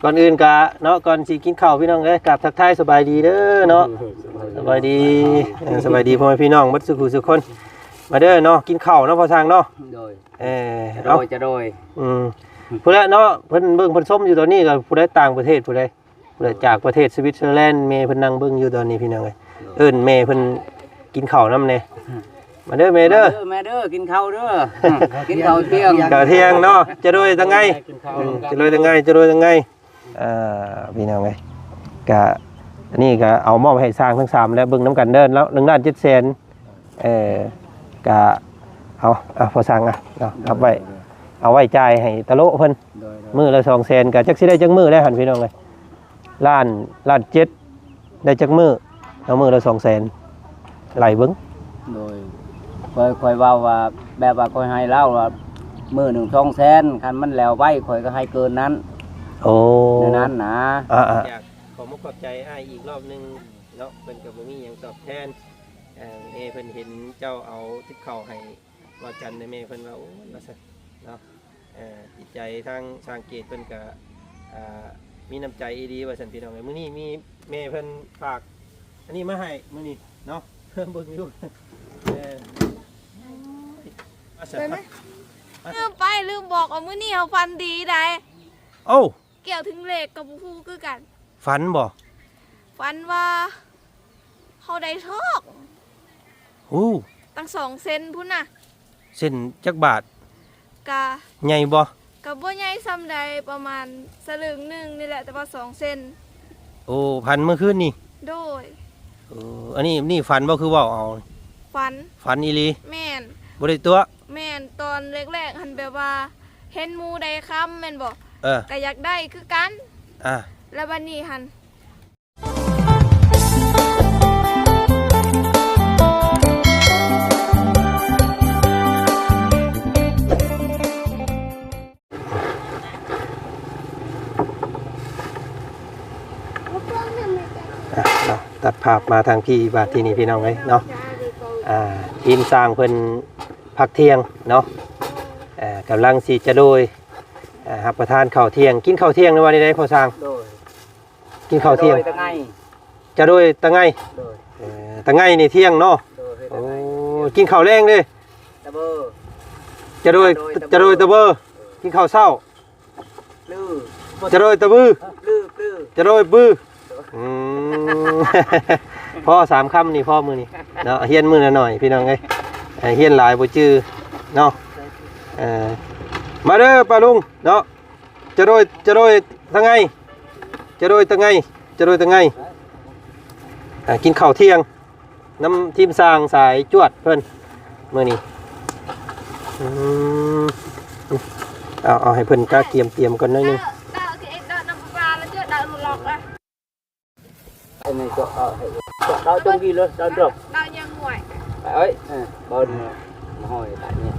ก่อนอื่นกะเนาะก่อนสิกินข้าวพี่น้องเอ้ยกราบทักทายสบายดีเด้อเนาะสบายดีสบายดีพ่อแม่พี่น้องหมดสุขสุขคนมาเด้อเนาะกินข้าวเนาะพอทางเนาะโดยเอาจะโดยผู้ใดเนาะเพิ่นเบิ่งเพิ่นส้มอยู่ตอนนี้ก็ผู้ใดต่างประเทศผู้ใดจากประเทศสวิตเซอร์แลนด์แม่เพิ่นนั่งเบิ่งอยู่ตอนนี้พี่น้องเอ้ยเอิ้นแม่เพิ่นกินข้าวนำแน่มาเด้อแม่เด้อแม่เด้อกินข้าวเด้อกินข้าวเที่ยงเที่ยงเนาะจะโดยจังไงจะโดยจังไงจะโดยจังไงพี่น้องเอ้ยก็อันนี้ก็เอามอบให้สร้างทั้ง3แล้วเบิ่งนำกันเด้อแล้ว1,700,000ก็เอาพอสร้างเอาไว้เอาไว้จ่ายให้ตะโลเพิ่นมื้อละ200,000ก็จักสิได้จักมื้อแล้วหั่นพี่น้องเอ้ยล้าน7ได้จักมื้อเอามื้อละ200,000ไหลเบิ่งโดยค่อยเว้าว่าแบบว่าค่อยให้เล่าว่ามื้อ1 200,000คันมันแล้วไว้ค่อยก็ให้เกินนั้นโอ้ในนั้นนะอยากขอขอบใจอ้ายอีกรอบนึงเนาะเพิ่นก็บ่มีหยังตอบแทนเพิ่นเห็นเจ้าเอาทิพข้าวให้ว่าจันในแม่เพิ่นว่าโอ้ว่าซั่นเนาะจิตใจทางสร้างเกตเพิ่นก็มีน้ำใจดีว่าซั่นพี่น้องมื้อนี้มีแม่เพิ่นฝากอันนี้มาให้มื้อนี้เนาะเพิ่นเบิ่งอยู่ลืมบอกว่ามื้อนี้เฮาฟันดีได้โอ้เกี่ยวถึงเลขกับผู้ฮู้คือกันฝันบ่ฝันว่าเฮาได้โชคตั้ง2 เซนพุ่นน่ะเส้นจักบาทกะใหญ่บ่ก็บ่ใหญ่ส่ำใดประมาณสลึงนึงนี่แหละแต่ว่า2 เซนโอ้พันเมื่อคืนนี่โดยอันนี้นี่ฝันบ่คือเว้าเอาฝันอีหลีแม่นบ่ได้ตัวแม่นตอนแรกๆหันแบบว่าเห็นหมู่ใดค้ำแม่นบ่ก็อยากได้คือกันแล้วบัดนี้หันตัดภาพมาทางพี่บาทที่นี่พี่น้องเลยเนาะทีมสร้างเพิ่นพักเที่ยงเนาะกำลังสิจะโดยรับประทานข้าวเที่ยงกินข้าวเที่ยงในวันนี้ได้พอสร้างกินข้าวเที่ยงจะโดยตะไงตะไงนี่เที่ยงเนาะกินข้าวแรงเลยจะโดยตะเบอกินข้าวเช้าจะโดยตะบือจะโดยบือพ่อ3 คำนี่พ่อมือนี่เนาะเฮียนมือหน่อยพี่น้องไงเฮียนหลายบ่จื้อเนาะมาเด้อป้าลุงเนาะจะโดยตะไงจะโดยตะไงกินข้าวเที่ยงน้ำทีมสร้างสายจวดเพิ่นมื้อนี้เอาให้เพิ่นกะเตรียมก่อนหน่อยนึงnày đau trong ghi luôn đau rồi đau nhang ngoài ấy bơi hồi tại nhỉ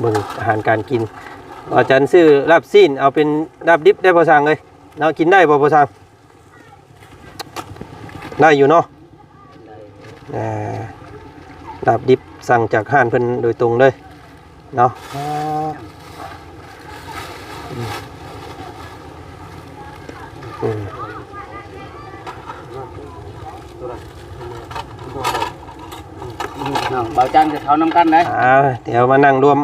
เบิ่งอาหารการกินอาจารย์ซื้อลาบซีนเอาเป็นลาบดิบได้พอสั่งเลยเนาะกินได้พอสั่งได้อยู่เนาะลาบดิบสั่งจากห้านเพิ่นโดยตรงเลยเนาะbảo chân thì tháo 5 căn đấy เดี๋ยวมานั่งรวม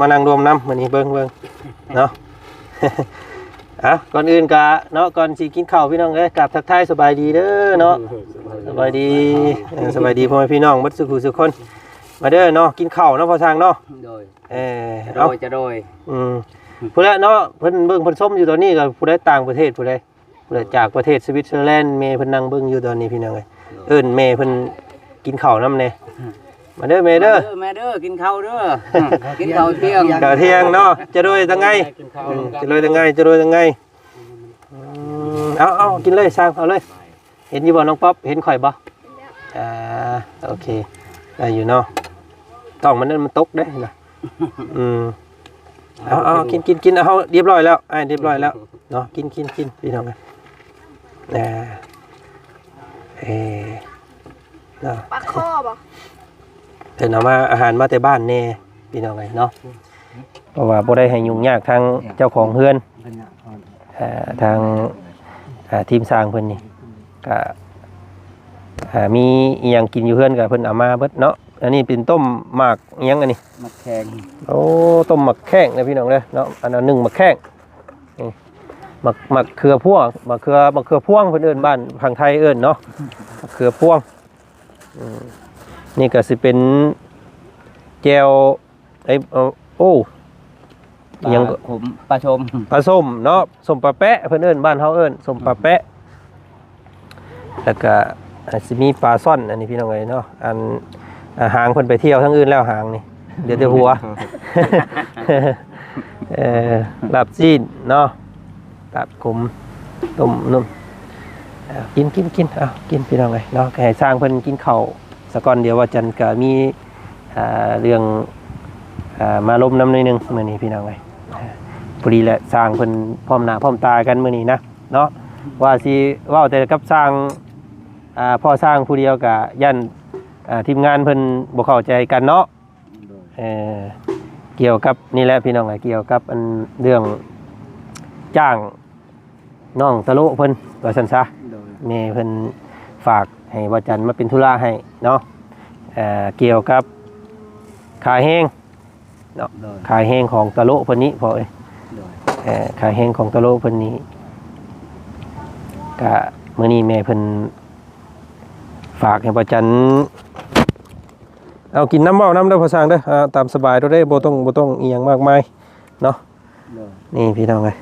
น้ำมื้อนี้เบิ่งเนาะก่อนอื่นกะเนาะก่อนสิกินข้าวพี่น้องเอ้ยกราบทักทายสบายดีเด้อเนาะสบายดีพ่อแม่พี่น้องหมดสุขสุขคนมาเด้อเนาะกินข้าวเนาะพอทางเนาะจะโดยผู้ใดเนาะเพิ่นเบิ่งเพิ่นส้มอยู่ตอนนี้ก็ผู้ใดต่างประเทศผู้ใดจากประเทศสวิตเซอร์แลนด์แม่เพิ่นนั่งเบิ่งอยู่ตอนนี้พี่น้องเอ้ยเอิ้นแม่เพิ่นกินข้าวนำแน่มาเด้อแม่เด้อกินข้าวเด้อกินข้าวเที่ยงเนาะจะโดยจังไงจะโดยจังไงเอากินเลยสร้างเอาเลยเห็นอยู่บ่น้องป๊อปเห็นข่อยบ่โอเคได้อยู่เนาะต้องมันนั่นมันตกได้นะเอากินเอาเรียบร้อยแล้วเรียบร้อยแล้วเนาะกินพี่น้อง เนาะ ปลาคอบ่ เพิ่นเอามาอาหารมาแต่บ้านแน่พี่น้องเอ้ยเนาะเพราะว่าบ่ได้ให้ยุ่งยากทางเจ้าของเฮือนทางทีมสร้างเพิ่นนี่ก็มีอีหยังกินอยู่เฮือนก็เพิ่นเอามาเบิดเนาะอันนี้เป็นต้มหมากอิหยังอันนี้ มักแข็ง โอ้ต้มหมักแข้งนะพี่น้องเด้อเนาะอันนั้นนึ่งหมักแข้งนี่หมักเขือพวงหมักเขือพวงเพิ่นเอิ้นบ้านทางไทยเอิ้นเนาะมะเขือพวงนี่ก็สิเป็นแจ่วโอ้ยังผมปลาชม ปลาส้มเนาะส้มปลาแปะเพิ่นเอิ้นบ้านเฮาเอิ้นส้มปลาแปะแล้วก็สิมีปลาซ่อนอันนี้พี่น้องเอ้ยเนาะอันหางเพิ่นไปเที่ยวทั้งอื่นแล้วหางนี่เดี๋ยวแต่หัวลาบจีนเนาะลาบขมต้มนุ่มกินกินพี่น้องเลยเนาะให้สร้างเพิ่นกินข้าวสะก่อนเดี๋ยวว่าจันก็มีเรื่องมาล้มน้ำหน่อยนึงมื้อนี้พี่น้องเลยพอดีแหละสร้างเพิ่นพร้อมหน้าพร้อมตากันมื้อนี้นะเนาะว่าสิเว้าแต่กับสร้างพ่อสร้างผู้เดียวก็ยันทีมงานเพิ่นบ่เข้าใจกันเนาะเกี่ยวกับนี่แหละพี่น้องเกี่ยวกับอันเรื่องจ้างน้องตะลุเพิ่นว่าซั่นซะแม่เพิ่นฝากให้ว่าจันมาเป็นธุระให้เนาะเกี่ยวกับค่าแห้งเนาะค่าแห้งของตะลุเพิ่นนี้พอค่าแห้งของตะลุเพิ่นนี้ก็มื้อนี้แม่เพิ่นฝากให้ว่าจันเอากินน้ำเมาน้ำได้พอสร้างได้ตามสบายเราได้บ่ต้องอีหยังมากมายเนาะนี่พี่น้องเลย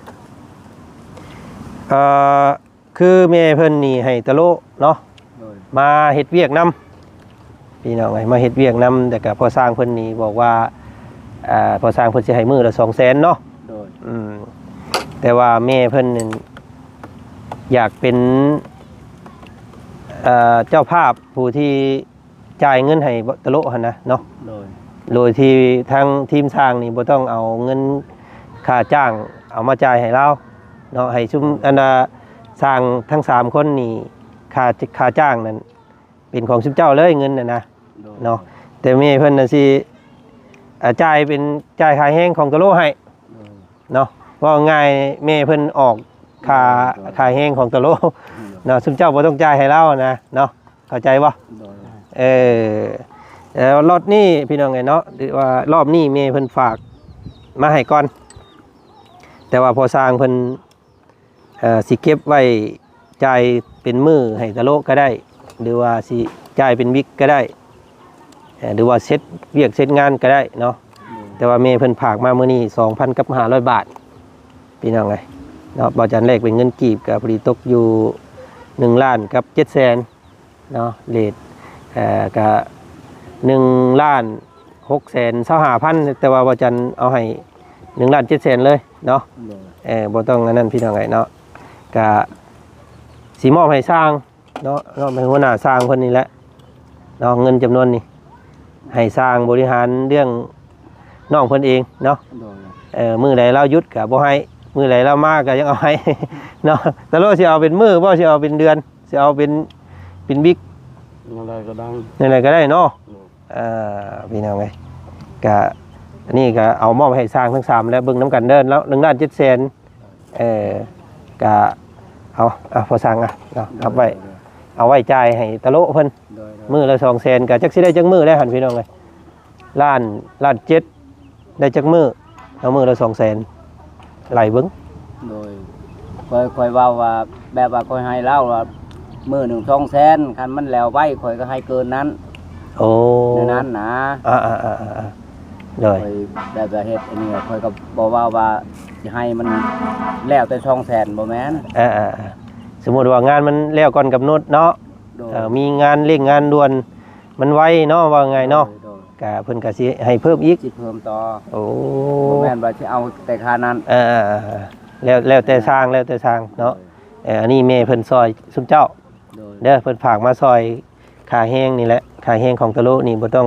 คือแม่เพิ่นนี่ให้ตะโลเนาะมาเฮ็ดเวียกนำพี่น้องเลยมาเฮ็ดเวียกนำแต่ก็พอสร้างเพิ่นนี่บอกว่าพอสร้างเพิ่นสิให้มื้อละ200,000เนาะแต่ว่าแม่เพิ่นอยากเป็นเจ้าภาพผู้ที่จ่ายเงินให้ตะโลหั่นนะเนาะโดยที่ทางทีมสร้างนี่บ่ต้องเอาเงินค่าจ้างเอามาจ่ายให้เราเนาะให้ชุมอันสร้างทั้ง3คนนี่ค่าจ้างนั้นเป็นของชุมเจ้าเลยเงินน่ะนะเนาะแต่แม่เพิ่นน่ะสิจ่ายค่าแห้งของตะโลให้เนาะว่าง่ายแม่เพิ่นออกค่าแห้งของตะโลเนาะชุมเจ้าบ่ต้องจ่ายให้เรานะเนาะเข้าใจบ่แล้วรอบนี้พี่น้องไงเนาะหรือว่ารอบนี้เมย์เพิ่นฝากมาให้ก่อนแต่ว่าพอสร้างเพิ่นสิเก็บไว้จ่ายเป็นมือให้ตะโลก็ได้หรือว่าสิจ่ายเป็นวิกก็ได้หรือว่าเซ็ตเวียกเซ็ตงานก็ได้เนาะแต่ว่าเมย์เพิ่นฝากมามื้อนี้ 2,500 บาทพี่น้องไงเนาะบ่จันแรกเป็นเงินกีบก็พอดีตกอยู่1ล้านกับ700,000เนาะเรทก็1,625,000แต่ว่าบ่จันเอาให้1,700,000เลยเนาะบ่ต้องอันนั้นพี่น้องไงเนาะก็สิมอบให้สร้างเนาะเป็นหัวหน้าสร้างเพิ่นนี่แหละเนาะเงินจำนวนนี้ให้สร้างบริหารเรื่องน้องเพิ่นเองเนาะมื้อใดเราหยุดก็บ่ให้มื้อใดเรามาก็ยังเอาให้เนาะแต่โลสิเอาเป็นมื้อบ่สิเอาเป็นเดือนสิเอาเป็นวิกอะไรก็ได้อะไรก็ได้เนาะพี่น้องไงก็อันนี้ก็เอามอบให้สร้างทั้ง3แล้วเบิ่งน้ำกันเดินแล้ว1,700,000ก็เอาพอสร้างเอาไว้จ่ายให้ตะโลเพิ่นมื้อละ200,000ก็จักสิได้จักมื้อได้หั่นพี่น้องเอ้ยล้าน7ได้จักมื้อเอามื้อละ200,000ไหลเบิ่งโดยค่อยเว้าว่าแบบว่าค่อยให้เล่าว่ามื้อ1 200,000คันมันแล้วไว้ค่อยก็ให้เกินนั้นโอ้ในนั้นนะเลยแบบเฮ็ดอันนี้ค่อยก็บ่ว่าสิให้มันแล้วแต่200,000บ่แม่นสมมุติว่างานมันแล้วก่อนกำหนดเนาะมีงานเร่งงานด่วนมันไวเนาะว่าไงเนาะก็เพิ่นก็สิให้เพิ่มอีกสิเพิ่มต่อโอ้บ่แม่นว่าสิเอาแต่ค่านั้นแล้วแต่สร้างเนาะอันนี้แม่เพิ่นซอยซุมเจ้าเด้อเพิ่นฝากมาซอยค่าแห้งนี่แหละค่าแห้งของตะโลนี่บ่ต้อง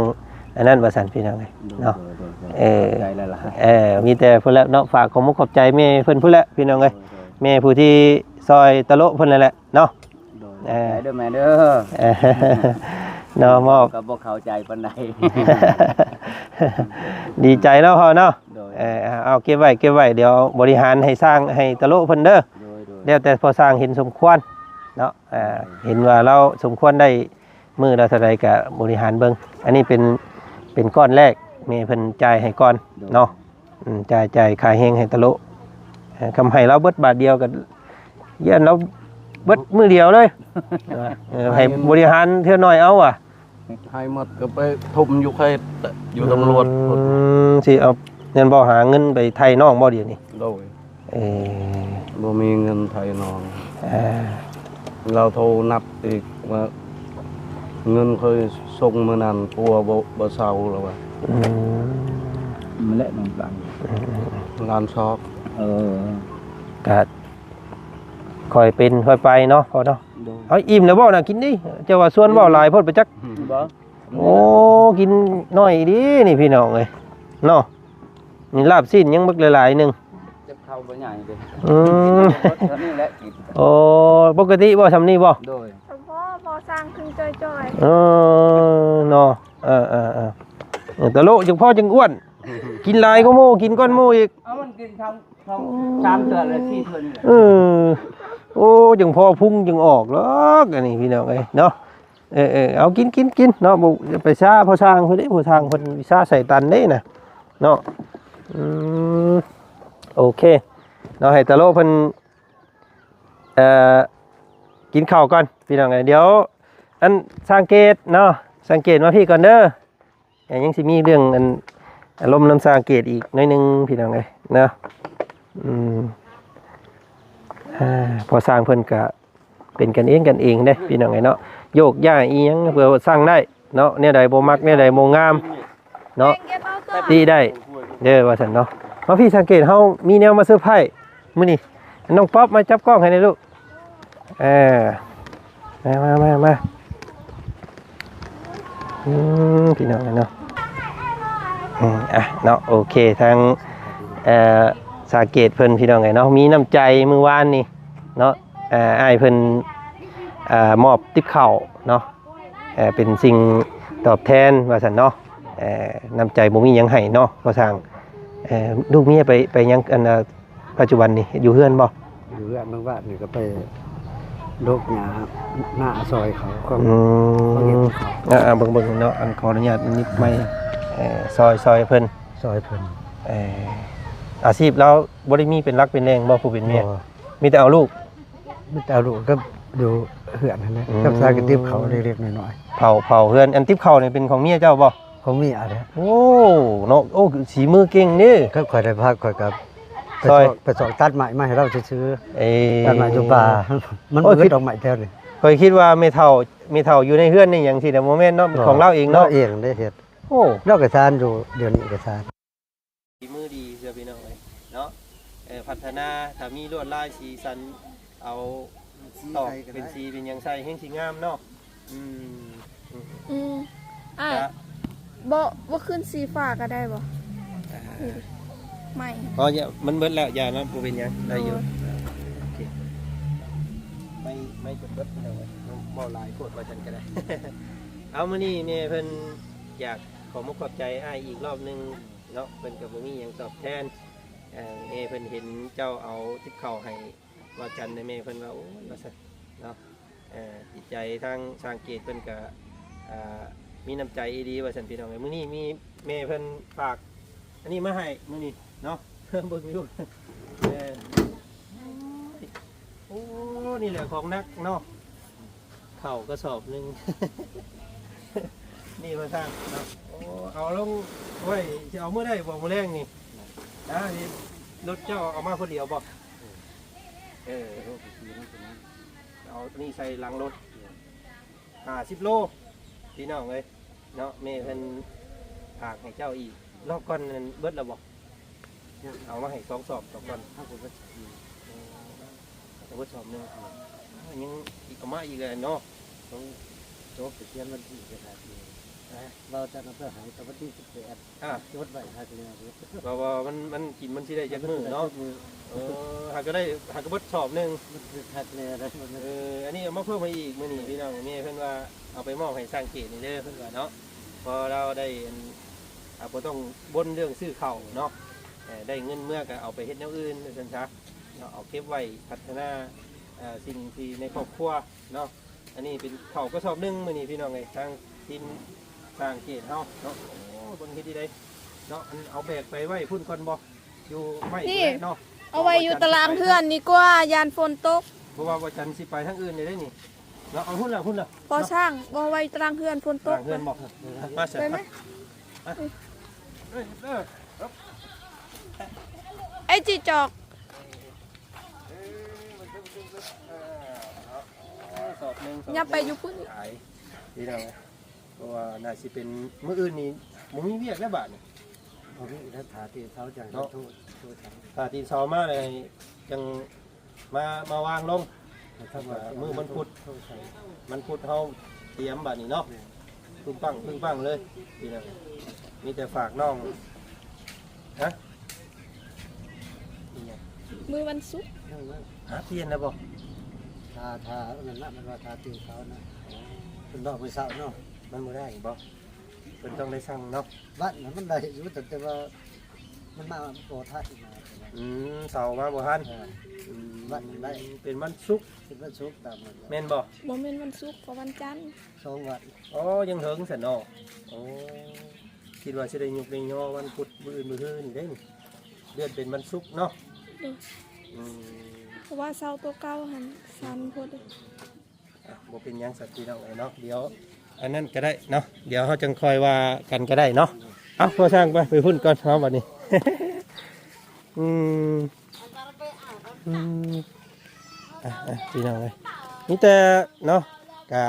อันนั้นว่าซั่นพี่น้องเนาะมีแต่เพิ่นแล้วเนาะฝากขอบคุณขอบใจแม่เพิ่นพุ่นแหละพี่น้องเอ้ยแม่ผู้ที่ซอยตะโลเพิ่นนั่นแหละเนาะเด้อแม่เด้อ เนาะมอบ ก็บ่เข้าใจปานใด ดีใจเนาะพ่อเนาะ โดย เอาเก็บไว้เดี๋ยวบริหารให้สร้างให้ตะโลเพิ่นเด้อ โดย แล้วแต่พอสร้างเห็นสมควรเนาะเห็นว่าเราสมควรได้มื้อละเท่าใดก็บริหารเบิ่งอันนี้เป็นก้อนแรกแม่เพิ่นจ่ายให้ก่อนเนาะจ่ายค่าแฮงให้ตะโลคำให้เราเบิดบาทเดียวก็เย็นเราเบิดมื้อเดียวเลยให้บริหารเทื่อน้อยเอาอ่ะ ให้หมดก็ไปทุ่มอยู่ใครอยู่ตำรวจ สิเอาเงินบ่หาเงินไปไทยน้องบ่เดี๋ยวนี้ โดย เออ บ่มีเงินไทยนอง อ่า เราโทรนับอีกว่าเงินเคยส่งมื้อนั้นปัวบ่เซาแล้วว่า มันแหละน้องฟัง งานช็อก ก็ค่อยเป็นค่อยไปเนาะพอเนาะ โดย เอาอิ่มแล้วบ่น่ะกินดิเจ้าว่าส่วนบ่หลายโพดไปจัก บ่ โอ้กินน้อยดินี่พี่น้องเอ้ยเนาะนี่ลาบสิ้นยังบักหลายๆนึง จะเข้าบ่ใหญ่เด้ อืม เท่านี้แหละกิน โอ้ปกติบ่ทำนี่บ่ โดย เฉพาะพอสร้างขึ้นจ้อย เนาะแต่โลจังพ่อจังอ้วน กินหลายก็โมกินก้อนโมอีก เอามันกินทำ3เทื่อเลย4เทื่อนี่แหละ โอ้จังพ่อพุ่งจังออกหรอกอันนี้พี่น้องเอ้ยเนาะเอากินเนาะบ่ไปซ่าพอสร้างเพิ่นเด้พอสร้างเพิ่นวิชาใส่ตันเด้น่ะเนาะโอเคเนาะให้ตะโลเพิ่นกินข้าวก่อนพี่น้องเอ้ยเดี๋ยวอันสังเกตเนาะสังเกตมาพี่ก่อนเด้อยังสิมีเรื่องอันอารมณ์น้ำสังเกตอีกหน่อยนึงพี่น้องเอ้ยเนาะพอสร้างเพิ่นก็เป็นกันเองเด้พี่น้องเอ้ยเนาะโยกย้ายอีหยังเพื่อสร้างได้เนาะแนวใดบ่มักแนวใดบ่งาม ๆ เนาะ เก็บเอาตัว ตีได้เด้อว่าซั่นเนาะมาพี่สังเกตเฮามีแนวมาเซอร์ไพรส์มื้อนี้น้องป๊อปมาจับกล้องให้หน่อยลูกมาพี่น้องเนาะเนาะโอเคทางสังเกตเพิ่นพี่น้องไงเนาะมีน้ำใจมื้อวานนี่เนาะอ้ายเพิ่นมอบติ๊บข้าวเนาะเป็นสิ่งตอบแทนว่าซั่นเนาะน้ำใจบ่มีหยังให้เนาะพอสร้างลูกเมียไปยังอันปัจจุบันนี่อยู่เฮือนบ่ อยู่อันบางว่านี่ก็ไปโรคหยาหน้าซอยเขาก็ เบิ่งเนาะอันขออนุญาตนิดไม่ซอยเพิ่น ซอยเพิ่น อาชีพแล้วบ่ได้มีเป็นรักเป็นแรงบ่ผู้เป็นเมียมีแต่เอาลูก มิตรลูกก็อยู่เหือนนั่นแหละกับสายกระติบเขาเล็กๆน้อย เผาเฮือนอันติ๊บเข้านี่เป็นของเมียเจ้าบ่ ๆเขามีอะไร โอ้เนาะโอ้สีมือเก่งนี่ ก็คอยได้พักคอยกับ ซอย ไปสอนตัดไม้มาให้เราซื้อ เอ้ ตัดไม้อยู่ป่ามัน โอ้ย คิดดอกไม้แถวนี่ เคยคิดว่าไม่เท่าอยู่ในเฮือนนี่หยังสิแต่โมเมนต์เนาะของเราเอง เรา เนาะ เองได้เฮ็ด โอ้ เราก็ทานอยู่เดี๋ยวนี้ก็ทาน ฝีมือดีเสื้อพี่น้องเลยเนาะพัฒนาถ้ามีลวดลายสีสันเอาตอกเป็นสีเป็นหยังใส่แห่งสีงามเนาะ อ่ะบ่ขึ้นสีฟ้าก็ได้บ่ไม่ อ๋อเนี่ยมันเบิดแล้วอย่านะบ่เป็นหยังได้อยู่โอเคไม่จนเบิดพี่น้องเอ้ยบ่หลายโคตรว่าฉันก็ได้ เอามื้อนี้แม่เพิ่นอยากขอมขอบใจอ้ายอีกรอบนึงเนาะเพิ่นก็บ่มีหยังตอบแทนแม่เพิ่นเห็นเจ้าเอาทิพย์เข้าให้ว่าจันในแม่เพิ่นว่าโอ้ยว่าซั่นเนาะจิตใจทางสร้างเกตเพิ่นก็มีน้ำใจดีว่าซั่นพี่น้องเอ้ยมื้อนี้มีแม่เพิ่นฝากอันนี้มาให้มื้อนี้เนาะ เบิ่งอยู่โอ้นี่แหละของนักเนาะเข้ากระสอบหนึง นี่มาสร้างเนาะโอ้เอาลงไว้จะเอาเมื่อได้บอกมื้อแรงนี่นี่รถเจ้าเอามาคนเดียวบ่เอานี่ใส่หลังรถ50 โลพี่น้องเอ้ยเนาะแม่เพิ่นฝากให้เจ้าอีกรอบก่อนนั้นเบิดแล้วบ่เอามาให้2 สอบต่อก่อนถ้าคุณจะเบิดสอบนึงยังอีกเอามาอีกเลยเนาะต้องโจ๊กไปเขียนวันที่ก็ได้ เราจะนำไปหายกับวันที่18จดไว้หาจะแล้ว ว่ามันกินมันสิได้จักมื้อเนาะหากก็ได้หากก็เบิดสอบหนึง มันคือคักแน่ได้มัน อันนี้เอามาเพิ่มมาอีกมื้อนี้พี่น้องแม่เพิ่นว่าเอาไปมอบให้สร้างเขตนี่เด้อเพิ่นว่าเนาะพอเราได้บ่ต้องบ่นเรื่องซื้อข้าวเนาะได้เงินเมื่อก็เอาไปเฮ็ดแนวอื่นซั่นซะเนาะเอาเก็บไว้พัฒนาสิ่งที่ในครอบครัวเนาะอันนี้เป็นข้าวกระสอบหนึงมื้อนี้พี่น้องเอ้ยทางทีมสร้างเขตเฮาเนาะโอ้เบิ่งเฮ็ดดีได้เนาะอันเอาแบกไปไว้พุ่นก่อนบ่อยู่ไม่เนาะ เอาไว้อยู่ตารางเพื่อนนี่กว่ายานฝนตก เพราะว่าบ่จันสิไปทางอื่นได้นี่เนาะเอาหุ่นล่ะ พอสร้างบ่ไว้ตารางเพื่อนฝนตก เพื่อนบอกมาเสร็จ ได้ไหม ไอ้จีจอก สอบหนึ่ง อย่าไปอยู่พุ่น ขายดีนะเพราะว่าน่าสิเป็นมื้ออื่นนี่มึงมีเวียกแล้วบาทนี่ เอาที่ถ้าถาที่เขาจังโทษทาง ถ้าตีเช้ามาเลยจังมาวางลง ถ้าว่า มือมันพุด โทษใส่ มันพุดเฮาเตรียมบาทนี่เนาะพึ่งปังเลยดีนะมีแต่ฝากน้องฮะ มือวันศุกร์ เรื่องนั้น หาเพียนแล้วบ่ ทานั่นละมันว่าทาตีเขานะเป็นดอกไม่เศร้าเนาะ มันบ่ได้บ่เพิ่นต้องได้สั่งเนาะ บ้านมันได้อยู่แต่ว่ามันมาโปรท่าอีกมา เสามาบ่ทัน บ้านมันได้ เป็นวันศุกร์ คิดว่าชุกตามมัน แม่นบ่ บ่แม่นวันศุกร์ก็วันจันทร์ 2 วัน อ๋อยังเถิงสันเนาะโอ้คิดว่าสิได้ยุกได้ย่อวันพุธมื้ออื่นมื้อฮื้อนี่ได้นี่เดือนเป็นวันศุกร์เนาะอืม เพราะว่าเสาร์ตัวเก่าหันสันโพดเด้อ บ่เป็นหยังสัตว์พี่น้องเอ้ยเนาะเดี๋ยวอันนั้นก็ได้เนาะเดี๋ยวเฮาจังคอยว่ากันก็ได้เนาะเอาพอสร้างไปพุ่นก่อนเฮาบัดนี้ อืมพี่น้องเอ้ยนี่แต่เนาะกะ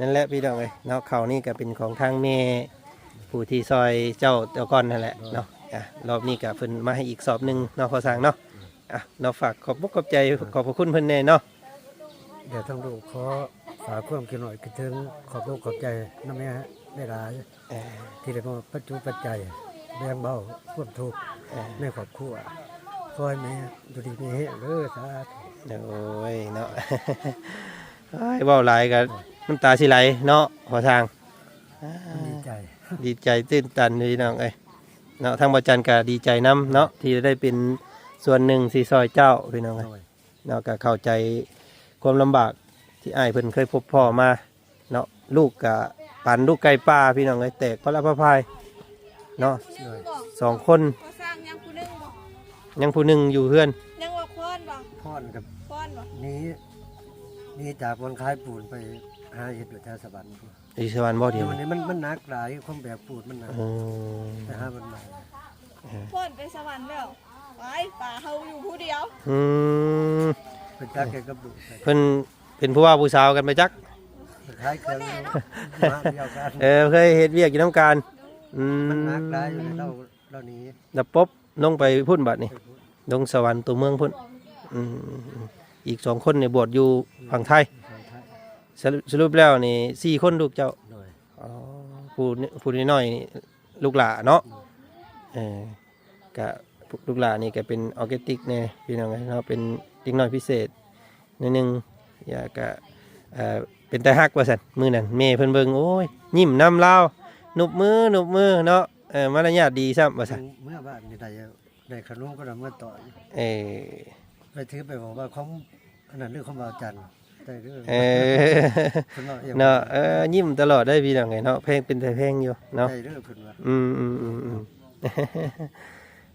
นั่นแหละพี่น้องเอ้ยเนาะเขานี่ก็เป็นของทางแม่ผู้ที่ซอยเจ้าเจ้าก้อนนั่นแหละเนาะรอบนี้ก็เพิ่นมาให้อีกสอบหนึงเนาะพอสร้างเนาะเนาะฝากขอบบุกขอบใจขอบพระคุณเพิ่นแน่เนาะ เดี๋ยวต้องดูขอฝากความคิดหน่อยคิดถึงขอบคุณขอบใจน้ำแม่ได้หลายที่ได้มาปัจจุปัจจัยแบ่งเบาความทุกข์ในครอบครัวคอยแม่ดูดีมีเฮเด้อสาธุ โอ้ยเนาะ เฮ้ยเว้าหลายกันน้ำตาสิไหลเนาะขอทาง ดีใจ ดีใจตื้นตันพี่น้องเอ้ยเนาะทางบ่จันก็ดีใจนํเนาะที่ได้เป็นส่วนหนึ่งที่ซอยเจ้าพี่น้องเอ้ย หน่อย เนาะก็เข้าใจความลำบากที่อ้ายเพิ่นเคยพบพ่อมาเนาะลูกก็ปั่นลูกไก่ป่าพี่น้องเอ้ยแตกพระละพระพายเนาะ หน่อย สองคน พอสร้างยังผู้หนึงบ่ ยังผู้หนึงอยู่เพื่อน ยังว่าพรบ่ พ่อนกับ พรบ่ นี้จากบนคล้ายปูนไปหาเห็ดอยู่แถวสวรรค์ อยู่สวรรค์บ่ เดี๋ เดี ย ยว ว วันนี้มันหนักหลายความแบบปูนมันหนัก อืม แต่หามันใหม่ พรไปสวรรค์แล้วไปป่าเฮาอยู่ผู้เดียว อืม เป็นจักแกกับดู เพิ่นเป็นผู้ว่าผู้สาวกันไปจัก คล้ายเครื่องมาเดียวกัน เคยเฮ็ดเวียกอยู่น้ำการมันหนักหลายอยู่ในเรานี้ ดับปบลงไปพุ่นบัดนี่ลงสวรรค์ตัวเมืองพุ่นอืมอีก2คนเนี่ยบวชอยู่ฝั่งไทยสรุปแล้วนี่4คนลูกเจ้า หน่อย อ๋อผู้น้อยๆนี่ลูกหลาเนาะกะลูกหลานี่ก็เป็นออร์แกติกแน่พี่น้องเนาะเป็นเด็กน้อยพิเศษนิดนึงอย่ากะเป็นแต่ฮักว่าซั่นมื้อนั้นแม่เพิ่นเบิ่งโอ้ยยิ้มนำลาวหนุบมือเนาะมารยาทดีซ้ำว่าซั่น เมื่อบ้านนี่ได้ขนมก็ได้เมื่อต่อ ไปถือไปบอกว่าของอันนั้นเรื่องของบ่าวจันทร์แต่เรื่องเพิ่นว่าอย่าง เนาะยิ้มตลอดได้พี่น้องไงเนาะเพลงเป็นแต่เพลงอยู่เนาะ ได้เรื่องเพิ่นว่า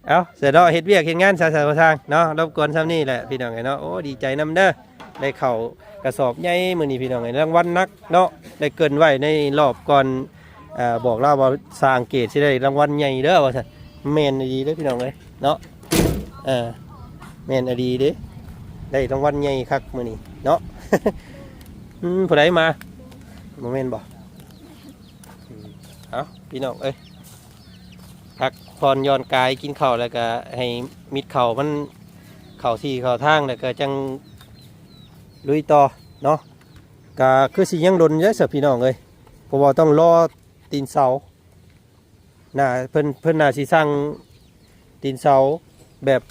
เอาเสร็จแล้วเฮ็ดเวียกเฮ็ดงานสาๆทางเนาะรบกวนซ้ำนี่แหละพี่น้องไงเนาะโอ้ดีใจนำเด้อได้เข้ากระสอบใหญ่มื้อนี้พี่น้องไงรางวัลนักเนาะได้เกินไว้ในรอบก่อนบอกเล่าว่าสร้างเกตสิได้รางวัลใหญ่เด้อว่าซั่นแม่นดีเด้อพี่น้องเอ้ยเนาะแม่นดีเด้ได้รางวัลใหญ่คักมื้อนี้เนาะ ผู้ใดมาบ่แม่นบ่เอาพี่น้องเอ้ยพักผ่อนหย่อนกายกินข้าวแล้วก็ให้มิดเข่ามันเข่าที่เข่าทางแล้วก็จังลุยต่อเนาะก็คือสิยังดนเยอะสิพี่น้องเอ้ยเพราะว่าต้องรอ ตีนเสาน่าเพิ่นน่าสิสร้างตีนเสาแบบ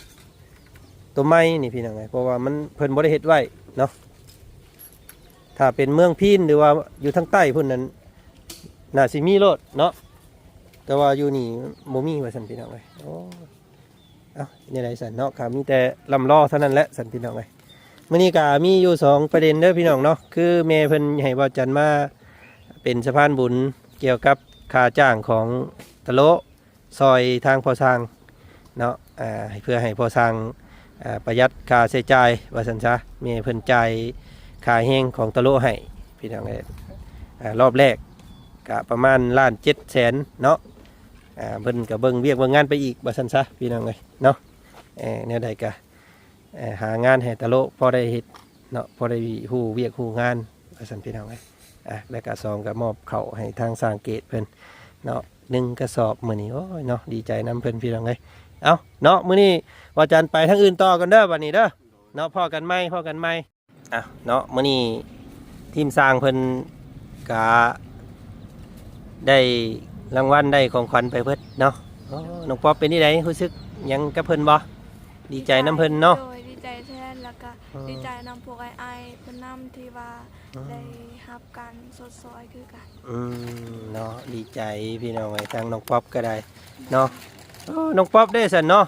ตัวไม้นี่พี่น้องไงเพราะว่ามันเพิ่นบ่ได้เฮ็ดไว้เนาะถ้าเป็นเมืองพีนหรือว่าอยู่ทางใต้พุ่นนั้นน่าสิมีโลดเนาะแต่ว่าอยู่นี่บ่มีว่าซั่นพี่น้องเอ้ยโอ้เอ้านี่ไดซั่นเนาะก็มีแต่ลำล้อเท่านั้นแหละซั่นพี่น้องเอ้ยมื้อนี้ก็มีอยู่2ประเด็นเด้อพี่น้องเนาะคือแม่เพิ่นให้บ่าวจันมาเป็นสะพานบุญเกี่ยวกับค่าจ้างของตะโลซอยทางพอสร้างเนาะเพื่อให้พอสร้างประหยัดค่าใช้จ่ายว่าซั่นซะแม่เพิ่นจ่ายค่าแห้งของตะโลให้พี่น้องเอ้ยรอบแรกก็ประมาณ1,700,000เนาะเพิ่นก็เบิ่งเวียกเบิ่งงานไปอีกว่าซั่นซะพี่น้องเอ้ยเนาะแนวใดก็หางานให้ตะโลพอได้เฮ็ดเนาะพอได้ฮู้เวียกฮู้งานว่าซั่นพี่น้องเอ้ยแล้วก็2ก็มอบข้าวให้ทางสร้างเกตเพิ่นเนาะ1กระสอบมื้อนี้โอ้ยเนาะดีใจนํเพิ่นพี่น้องเอ้ยเอาเนาะมื้อนี้ว่าจันไปทางอื่นต่อกันเด้อบัดนี้เด้อเนาะพ่อกันใหม่เนาะมื้อนี้ทีมสร้างเพิ่นก็ได้รางวัลได้ของขวัญไปเพิ่นเนาะน้องป๊อปเป็นที่ใดรู้สึกหยังกับเพิ่นบ่ดีใจนํเพิ่นเนาะโดยดีใจแทนแล้วก็ดีใจนำพวกไอเพิ่นนำที่ว่าได้รับการสดซอยคือกันเนาะดีใจพี่น้องไอ้ทางน้องป๊อปก็ได้เนาะน้องป๊อปได้ซั่นเนาะ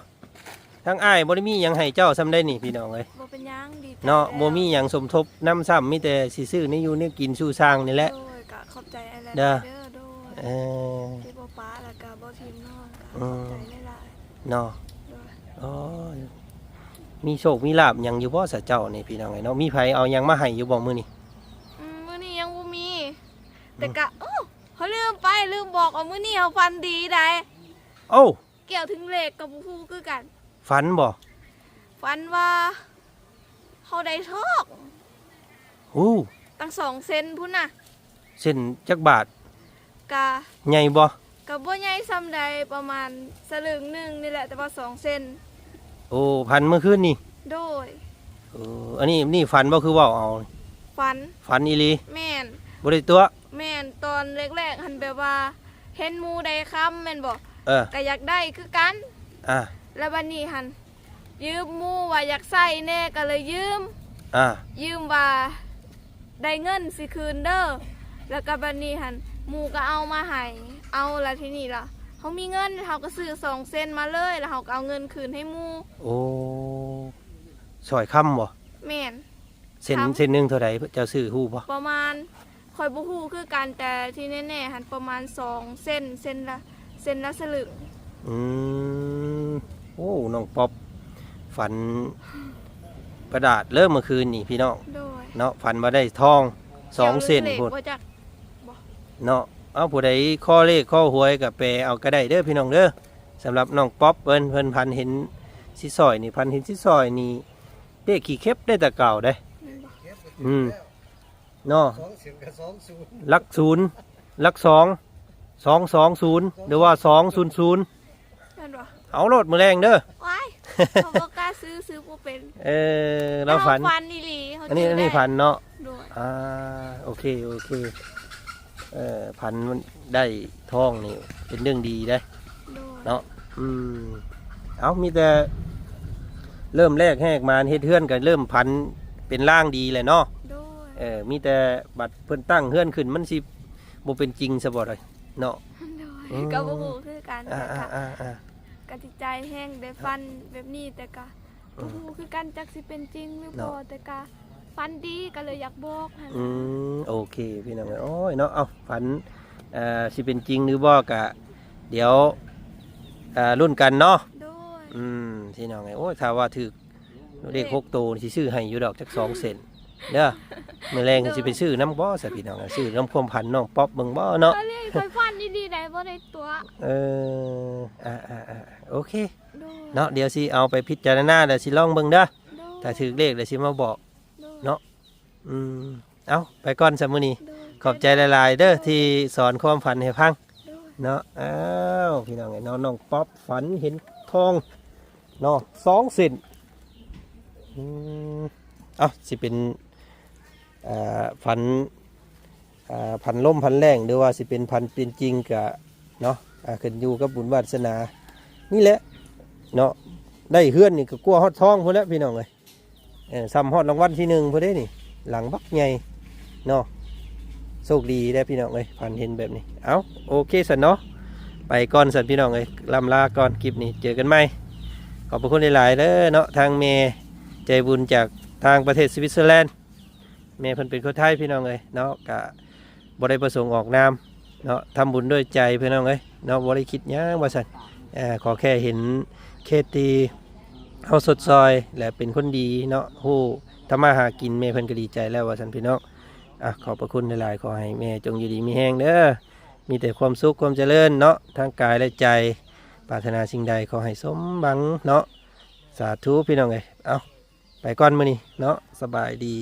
ทางอ้ายบ่ได้มีหยังให้เจ้าซำได้นี่พี่น้องเอ้ยบ่เป็นหยังดีใจเนาะบ่มีหยังสมทบนำซ้ำมีแต่สิซื้อในอยู่ในกินสู่สร้างนี่แหละโดยก็ขอบใจอะไรเด้อโดยที่บ่ป้าแล้วก็บ่ทิมน้องก็ขอบใจหลายๆเนาะอ๋อมีโชคมีลาภหยังอยู่บ่ซะเจ้านี่พี่น้องเอ้ยเนาะมีไผเอาหยังมาให้อยู่บ่มื้อนี้มื้อนี้ยังบ่มีแต่ก็เขาลืมบอกว่ามื้อนี้เฮาฟันดีได้โอ้เกี่ยวถึงเลขกับบ่ฮู้คือกันฝันบ่ฝันว่าเฮาได้ทองตั้ง2 เซนพุ่นน่ะเส้นจักบาทกะใหญ่บ่ก็บ่ใหญ่ซำใดประมาณสลึงนึงนี่แหละแต่ว่า2 เซนโอ้พันเมื่อคืนนี่โดยอันนี้นี่ฝันบ่คือเว้าเอาฝันอีหลีแม่นบ่ได้ตัวแม่นตอนแรกๆหันแบบว่าเห็นหมู่ใดค้ำแม่นบ่ก็อยากได้คือกันแล้วบัดนี้หันยืมหมู่ว่าอยากใช้แน่ก็เลยยืมว่าได้เงินสิคืนเด้อแล้วก็บัดนี้หันหมู่ก็เอามาให้เอาแล้วทีนี้ล่ะเฮามีเงินเฮาก็ซื้อ2 เซนมาเลยแล้วเฮาก็เอาเงินคืนให้หมู่โอ้ซอยค่ำบ่แม่นเส้นนึงเท่าใดเจ้าซื้อฮู้บ่ประมาณค่อยบ่ฮู้คือกันแต่ที่แน่ๆหันประมาณ2 เซนละสลึงโอ้น้องป๊อปฝันกระดาษเริ่มเมื่อคืนนี่พี่น้องเนาะฝันมาได้ทอง2 เซนพุ่นเนาะเอาผู้ใดข้อเลขข้อหวยกับแปลเอาก็ได้เด้อพี่น้องเด้อสำหรับน้องป๊อปเพิ่นพันเห็นสิซอยนี่พันเห็นสิซอยนี่เด็กขี่เข็บได้แต่เก่าได้เนาะลัก0ลัก220หรือว่า200เอาโลดมือแรงเด้อว้ายเขาบอกกล้าซื้อบ่เป็นเราฝันนี่หลีอันนี้ฝันเนาะโอเคพันมันได้ทองนี่เป็นเรื่องดีได้เนาะเอามีแต่เริ่มแรกแหกมาเฮ็ดเฮือนก็เริ่มพันเป็นร่างดีเลยเนาะมีแต่บัตรเพิ่นตั้งเฮือนขึ้นมันสิบ่เป็นจริงซะบ่ได้เนาะก็บ่ฮู้คือกันกติใจแห้งได้ฟันแบบนี้แต่ก็บ่ฮู้คือกันจักสิเป็นจริงหรือบ่แต่ก็ฟันดีก็เลยอยากบอกโอเคพี่น้องโอ้ยเนาะเอาฝันสิเป็นจริงหรือบ่ก็เดี๋ยวรุ่นกันเนาะพี่น้องโอ้ยถ้าว่าถูกเลข6 โตสิซื้อให้อยู่ดอกจัก2 เซนเด้อมื้อแรงก็สิไปซื้อน้ำบ่ซะพี่น้องซื้อน้ำความพันน้องป๊อปเบิ่งบ่เนาะเคยฟันดีๆได้บ่ได้ตัวโอเคเนาะเดี๋ยวสิเอาไปพิจารณาเดี๋ยวสิลองเบิ่งเด้อถ้าถูกเลขเดี๋ยวสิมาบอกเนาะเอาไปก่อนซะมื้อนี้ขอบใจหลายๆเด้อที่สอนความฝันให้ฟังเนาะพี่น้องน้องป๊อปฝันเห็นทองเนาะ2 เซนสิเป็นฝัน พันล่มพันแรงหรือว่าสิเป็นพันเป็นจริงก็เนาะขึ้นอยู่กับบุญวาสนานี่แหละเนาะได้เฮือนนี่ก็กลัวฮอดท้องพุ่นแล้วพี่น้องเอ้ยซ้ำฮอดรางวัลที่1พุ่นเด้นี่หลังบักใหญ่เนาะโชคดีได้พี่น้องเอ้ยผ่านเห็นแบบนี้เอาโอเคสันเนาะไปก่อนสันพี่น้องเอ้ยลำลาก่อนคลิปนี้เจอกันใหม่ขอบพระคุณหลายๆเด้อเนาะทางเมใจบุญจากทางประเทศสวิตเซอร์แลนด์เมเพิ่นเป็นคนไทยพี่น้องเอ้ยเนาะกะบ่ได้ประสงค์ออกนามเนาะทำบุญด้วยใจพี่น้องเอ้ยเนาะบ่ได้คิดหยังว่าซั่นขอแค่เห็นเคตีเฮาสดซอยและเป็นคนดีเนาะฮู้ทำมาหากินเมเพิ่นก็ดีใจแล้วว่าซั่นพี่น้องขอบพระคุณหลายๆขอให้แม่จงอยู่ดีมีแฮงเด้อมีแต่ความสุขความเจริญเนาะทางกายและใจปรารถนาสิ่งใดขอให้สมหวังเนาะสาธุพี่น้องเอ้ยเอาไปก่อนมื้อนี้เนาะสบายดี